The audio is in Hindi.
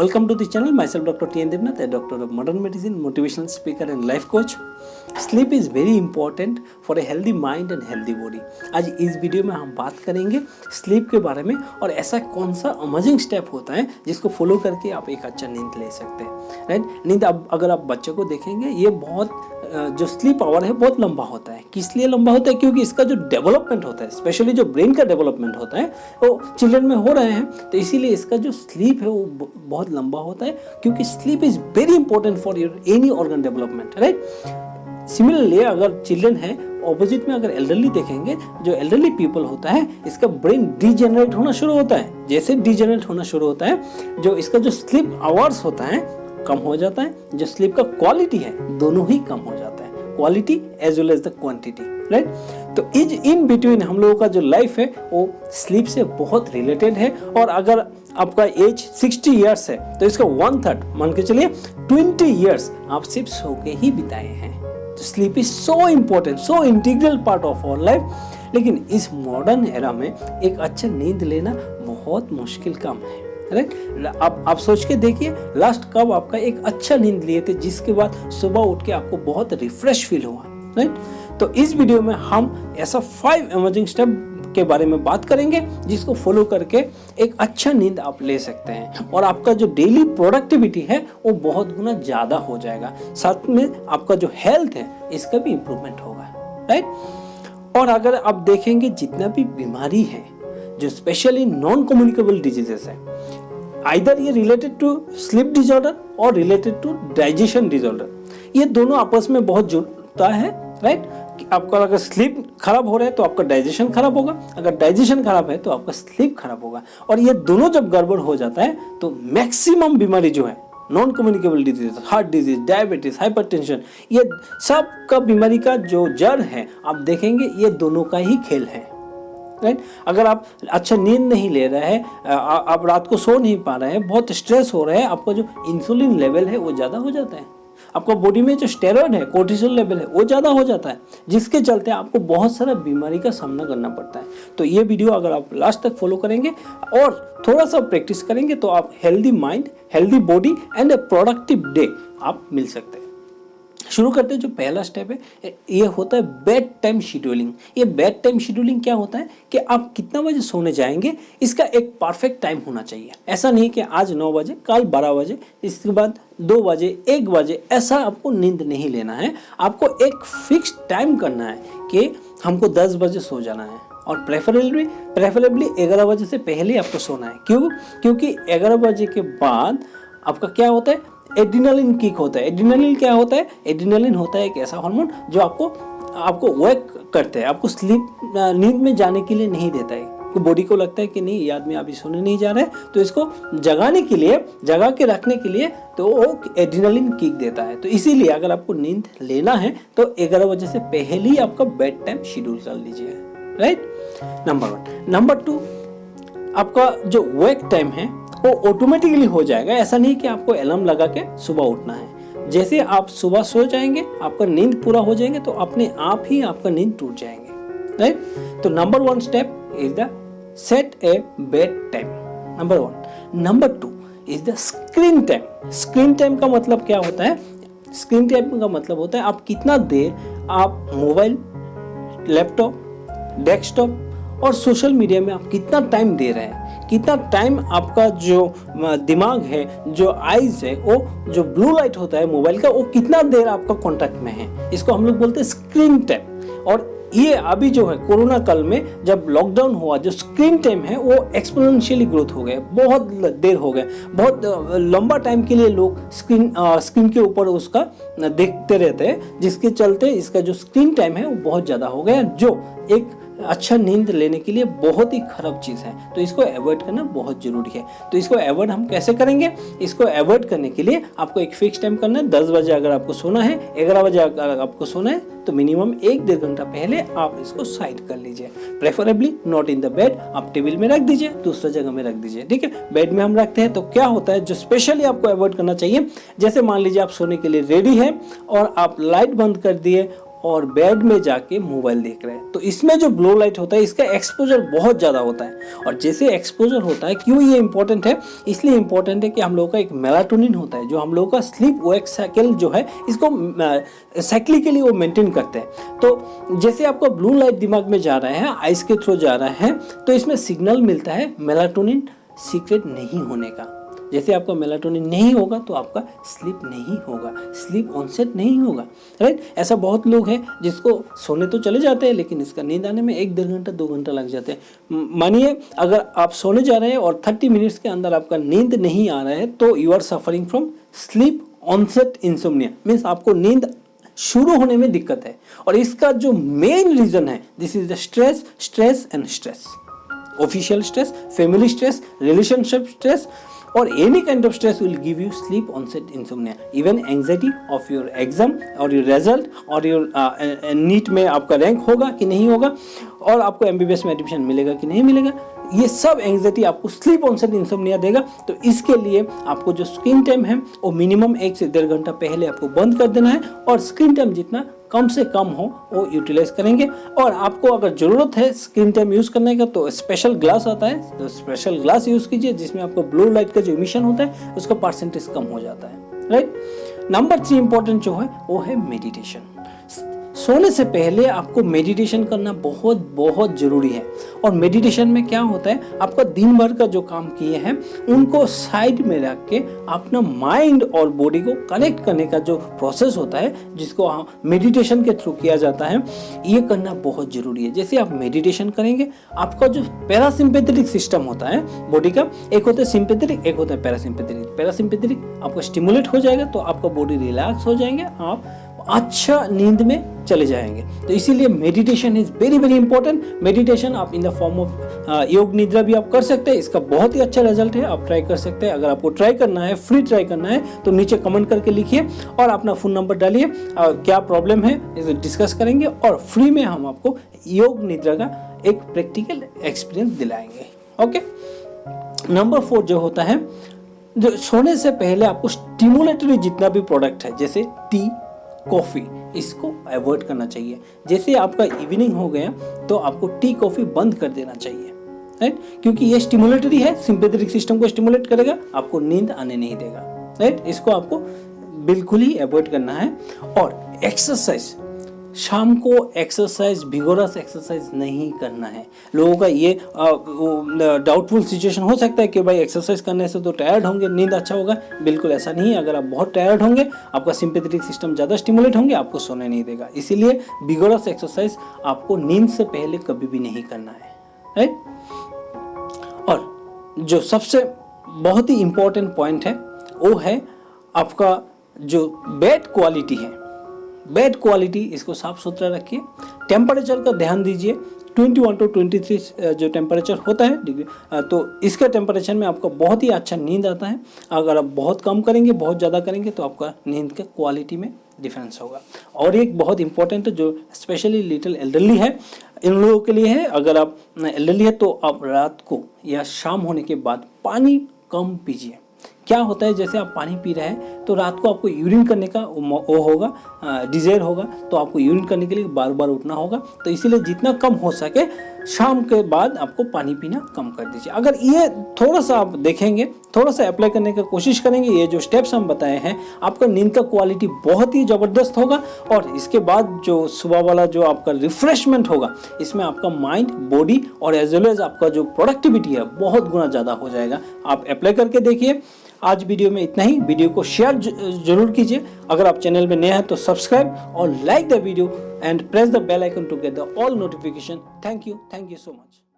Welcome to the channel. Myself Dr. T.N. Devnath, a doctor of modern medicine, motivational speaker and life coach. Sleep is very important for a healthy mind and healthy body. आज इस वीडियो में हम बात करेंगे स्लीप के बारे में और ऐसा कौन सा अमेजिंग स्टेप होता है जिसको फॉलो करके आप एक अच्छा नींद ले सकते हैं, राइट। नींद अब अगर आप बच्चों को देखेंगे ये बहुत जो स्लीप आवर है बहुत लंबा होता है। किस लिए लंबा होता है? क्योंकि इसका जो डेवलपमेंट होता है, स्पेशली जो ब्रेन का डेवलपमेंट होता है वो चिल्ड्रन में हो रहे हैं, तो इसीलिए इसका जो स्लीप है वो बहुत लंबा होता है, क्योंकि sleep is very important for your any organ development, right. Similarly अगर चिल्ड्रन है, ऑपोजिट में अगर एल्डरली देखेंगे, जो एल्डरली पीपल होता है इसका ब्रेन डीजेनरेट होना शुरू होता है। जैसे डीजेनरेट होना शुरू होता है, जो इसका जो स्लीप आवर्स होता है कम हो जाता है, जो स्लीप का क्वालिटी है दोनों ही कम हो जाता है, quality as well as the quantity, right. तो इज इन बिटवीन हम लोगों का जो लाइफ है वो स्लीप से बहुत रिलेटेड है। और अगर आपका एज 60 इयर्स है तो इसका 1/3 मान के चलिए 20 इयर्स आप सिर्फ सो के ही बिताए हैं। तो sleep is so important, so integral part of our life. लेकिन इस मॉडर्न एरा में एक अच्छा नींद लेना बहुत मुश्किल काम है, राइट। आप सोच के देखिए लास्ट कब आपका एक अच्छा नींद लिए थे जिसके बाद सुबह उठ के आपको बहुत रिफ्रेश फील हुआ, राइट। तो इस वीडियो में हम ऐसा 5 इमर्जिंग स्टेप के बारे में बात करेंगे जिसको फॉलो करके एक अच्छा नींद आप ले सकते हैं और आपका जो डेली प्रोडक्टिविटी है वो बहुत गुना ज्यादा हो जाएगा। साथ में आपका जो हेल्थ है इसका भी इंप्रूवमेंट होगा, राइट। और अगर आप देखेंगे जितना भी बीमारी है जो स्पेशली नॉन कम्युनिकेबल डिजीजेस है, आइदर ये रिलेटेड टू स्लीप डिसऑर्डर और रिलेटेड टू डाइजेशन डिसऑर्डर, ये दोनों आपस में बहुत जुड़ता है, राइट। आपका अगर स्लीप खराब हो रहा है तो आपका डाइजेशन खराब होगा, अगर डाइजेशन खराब है तो आपका स्लीप खराब होगा। और ये दोनों जब गड़बड़ हो जाता है तो मैक्सिमम बीमारी जो है non communicable disease, heart disease, diabetes, hypertension, ये सब का बीमारी का जो जड़ है आप देखेंगे ये दोनों का ही खेल है, राइट। अगर आप अच्छा नींद नहीं ले रहे हैं, आप रात को सो नहीं पा रहे हैं, बहुत स्ट्रेस हो रहा है, आपका जो इंसुलिन लेवल है वो ज़्यादा हो जाता है, आपका बॉडी में जो स्टेरॉइड है, कोर्टिसोल लेवल है वो ज़्यादा हो जाता है, जिसके चलते आपको बहुत सारा बीमारी का सामना करना पड़ता है। तो ये वीडियो अगर आप लास्ट तक फॉलो करेंगे और थोड़ा सा प्रैक्टिस करेंगे तो आप healthy mind, healthy body and A productive day आप मिल सकते हैं। शुरू करते हैं। जो पहला स्टेप है ये होता है बेड टाइम शेड्यूलिंग। ये बेड टाइम शेड्यूलिंग क्या होता है कि आप कितना बजे सोने जाएंगे इसका एक परफेक्ट टाइम होना चाहिए। ऐसा नहीं कि आज 9 बजे, कल 12 बजे, इसके बाद 2 बजे, 1 बजे, ऐसा आपको नींद नहीं लेना है। आपको एक फिक्स टाइम करना है कि हमको 10 बजे सो जाना है और प्रेफरेबली 11 बजे से पहले आपको सोना है। क्यों? क्योंकि 11 बजे के बाद आपका क्या होता है, एड्रेनालिन किक होता है। एड्रेनालिन क्या होता है? एड्रेनालिन होता है एक ऐसा हार्मोन जो आपको वेक करता है, आपको स्लीप नींद में जाने के लिए नहीं देता है। तो बॉडी को लगता है कि नहीं ये आदमी अभी सोने नहीं जा रहा है, तो इसको जगाने के लिए, जगा के रखने के लिए तो वो एड्रेनालिन किक देता है। तो इसीलिए अगर आपको नींद लेना है तो 11 बजे से पहले ही आपका बेड टाइम शेड्यूल कर लीजिए, राइट। नंबर 1। नंबर 2, आपका जो वेक टाइम है वो ऑटोमेटिकली हो जाएगा। ऐसा नहीं कि आपको अलार्म लगा के सुबह उठना है। जैसे आप सुबह सो जाएंगे, आपका नींद पूरा हो जाएंगे तो अपने आप ही आपका नींद टूट जाएंगे, राइट। तो number 1 step is the set A bed time, number 1। Number 2 is the screen time. Screen time का मतलब क्या होता है? स्क्रीन टाइम का मतलब होता है आप कितना देर आप मोबाइल, लैपटॉप, डेस्कटॉप और सोशल मीडिया में आप कितना टाइम दे रहे हैं, कितना टाइम आपका जो दिमाग है, जो आईज है, वो जो ब्लू लाइट होता है मोबाइल का, वो कितना देर आपका कांटेक्ट में है, इसको हम लोग बोलते हैं स्क्रीन टाइम। और ये अभी जो है कोरोना काल में जब लॉकडाउन हुआ, जो स्क्रीन टाइम है वो एक्सपोनेंशियली ग्रोथ हो गया, बहुत देर हो गया, बहुत लंबा टाइम के लिए लोग स्क्रीन के ऊपर उसका देखते रहते हैं, जिसके चलते इसका जो स्क्रीन टाइम है वो बहुत ज़्यादा हो गया, जो एक अच्छा नींद लेने के लिए बहुत ही खराब चीज़ है। तो इसको अवॉइड करना बहुत जरूरी है। तो इसको अवॉइड हम कैसे करेंगे? इसको अवॉइड करने के लिए आपको एक फिक्स टाइम करना है। 10 बजे अगर आपको सोना है, 11 बजे अगर आपको सोना है तो मिनिमम 1-1.5 घंटा पहले आप इसको साइड कर लीजिए। Preferably not in the bed, आप टेबल में रख दीजिए, दूसरा जगह में रख दीजिए, ठीक है। बेड में हम रखते हैं तो क्या होता है जो स्पेशली आपको अवॉइड करना चाहिए, जैसे मान लीजिए आप सोने के लिए रेडी है और आप लाइट बंद कर दिए और बेड में जाके मोबाइल देख रहे हैं। तो इसमें जो ब्लू लाइट होता है इसका एक्सपोजर बहुत ज़्यादा होता है, और जैसे एक्सपोजर होता है, क्यों ये इंपॉर्टेंट है, इसलिए इंपॉर्टेंट है कि हम लोगों का एक मेलाटोनिन होता है जो हम लोगों का स्लीप वेक साइकिल जो है इसको साइक्लिकली वो मेंटेन करते हैं। तो जैसे आपका ब्लू लाइट दिमाग में जा रहा है, आइस के थ्रू जा रहा है, तो इसमें सिग्नल मिलता है मेलाटोनिन सीक्रेट नहीं होने का। जैसे आपका मेलाटोनिन नहीं होगा तो आपका स्लीप नहीं होगा, स्लीप ऑनसेट नहीं होगा, राइट। ऐसा बहुत लोग हैं जिसको सोने तो चले जाते हैं लेकिन इसका नींद आने में 1-1.5 घंटा 2 घंटा लग जाते हैं। मानिए अगर आप सोने जा रहे हैं और 30 मिनट्स के अंदर आपका नींद नहीं आ रहा है तो you are suffering from sleep onset insomnia, means आपको नींद शुरू होने में दिक्कत है। और इसका जो मेन रीजन है, this is the stress, stress and stress, official stress, family stress, relationship stress, or any kind of stress will give you sleep onset insomnia. Even anxiety of your exam or your result or your NEET में आपका रैंक होगा कि नहीं होगा, और आपको MBBS में एडमिशन मिलेगा कि नहीं मिलेगा, ये सब एंग्जाइटी आपको स्लीप ऑनसेट इंसोम्निया देगा। तो इसके लिए आपको जो स्क्रीन टाइम है वो मिनिमम 1 से 1.5 घंटा पहले आपको बंद कर देना है, और स्क्रीन टाइम जितना कम से कम हो वो यूटिलाइज करेंगे। और आपको अगर ज़रूरत है स्क्रीन टाइम यूज़ करने का तो स्पेशल ग्लास आता है, तो स्पेशल ग्लास यूज़ कीजिए जिसमें आपको ब्लू लाइट का जो इमिशन होता है उसका परसेंटेज कम हो जाता है, राइट। नंबर 3 इंपॉर्टेंट जो है वो है मेडिटेशन। सोने से पहले आपको मेडिटेशन करना बहुत बहुत ज़रूरी है। और मेडिटेशन में क्या होता है, आपका दिन भर का जो काम किए हैं उनको साइड में रख के अपना माइंड और बॉडी को कनेक्ट करने का जो प्रोसेस होता है जिसको मेडिटेशन के थ्रू किया जाता है, ये करना बहुत ज़रूरी है। जैसे आप मेडिटेशन करेंगे, आपका जो पैरासिम्पैथेटिक सिस्टम होता है बॉडी का, एक होता है सिंपैथेटिक, एक होता है पैरासिम्पैथेटिक। पैरासिम्पैथेटिक आपका स्टिमुलेट हो जाएगा तो आपका बॉडी रिलैक्स हो जाएंगे, आप अच्छा नींद में चले जाएंगे। तो इसीलिए meditation is very very important. Meditation आप इन द फॉर्म ऑफ योग निद्रा भी आप कर सकते हैं, इसका बहुत ही अच्छा रिजल्ट है, आप ट्राई कर सकते हैं। अगर आपको ट्राई करना है, फ्री ट्राई करना है, तो नीचे कमेंट करके लिखिए और अपना फ़ोन नंबर डालिए, क्या प्रॉब्लम है इसे डिस्कस करेंगे, और फ्री में हम आपको योग निद्रा का एक प्रैक्टिकल एक्सपीरियंस दिलाएंगे। ओके। नंबर 4 जो होता है, जो सोने से पहले आपको स्टिमुलेटरी जितना भी प्रोडक्ट है जैसे टी, कॉफ़ी, इसको अवॉइड करना चाहिए। जैसे आपका इवनिंग हो गया तो आपको टी कॉफ़ी बंद कर देना चाहिए, राइट, क्योंकि ये स्टिमुलेटरी है, सिंपैथेटिक सिस्टम को स्टिमुलेट करेगा, आपको नींद आने नहीं देगा, राइट। इसको आपको बिल्कुल ही अवॉइड करना है। और एक्सरसाइज, शाम को एक्सरसाइज, विगोरस एक्सरसाइज नहीं करना है। लोगों का ये डाउटफुल सिचुएशन हो सकता है कि भाई एक्सरसाइज करने से तो टायर्ड होंगे, नींद अच्छा होगा। बिल्कुल ऐसा नहीं है। अगर आप बहुत टायर्ड होंगे, आपका सिंपैथेटिक सिस्टम ज़्यादा स्टिमुलेट होंगे, आपको सोने नहीं देगा। इसीलिए विगोरस एक्सरसाइज आपको नींद से पहले कभी भी नहीं करना है, राइट। और जो सबसे बहुत ही इंपॉर्टेंट पॉइंट है वो है आपका जो बेड क्वालिटी है। बेड क्वालिटी, इसको साफ सुथरा रखिए। टेम्परेचर का ध्यान दीजिए, 21 to 23 जो टेम्परेचर होता है डिग्री, तो इसका टेम्परेचर में आपका बहुत ही अच्छा नींद आता है। अगर आप बहुत कम करेंगे, बहुत ज़्यादा करेंगे तो आपका नींद के क्वालिटी में डिफरेंस होगा। और एक बहुत इंपॉर्टेंट है जो स्पेशली लिटिल एल्डरली है, इन लोगों के लिए है। अगर आप एल्डरली है तो आप रात को या शाम होने के बाद पानी कम पीजिए। क्या होता है, जैसे आप पानी पी रहे हैं तो रात को आपको यूरिन करने का वो होगा, डिज़ायर होगा, तो आपको यूरिन करने के लिए बार बार उठना होगा। तो इसीलिए जितना कम हो सके शाम के बाद आपको पानी पीना कम कर दीजिए। अगर ये थोड़ा सा आप देखेंगे, थोड़ा सा अप्लाई करने की कोशिश करेंगे, ये जो स्टेप्स हम बताए हैं, आपका नींद का क्वालिटी बहुत ही ज़बरदस्त होगा। और इसके बाद जो सुबह वाला जो आपका रिफ्रेशमेंट होगा, इसमें आपका माइंड, बॉडी और एज वेल एज आपका जो प्रोडक्टिविटी है बहुत गुना ज़्यादा हो जाएगा। आप अप्लाई करके देखिए। आज वीडियो में इतना ही। वीडियो को शेयर जरूर कीजिए। अगर आप चैनल में नए हैं तो सब्सक्राइब और like the video and press the bell icon to get the all notification. Thank you so much.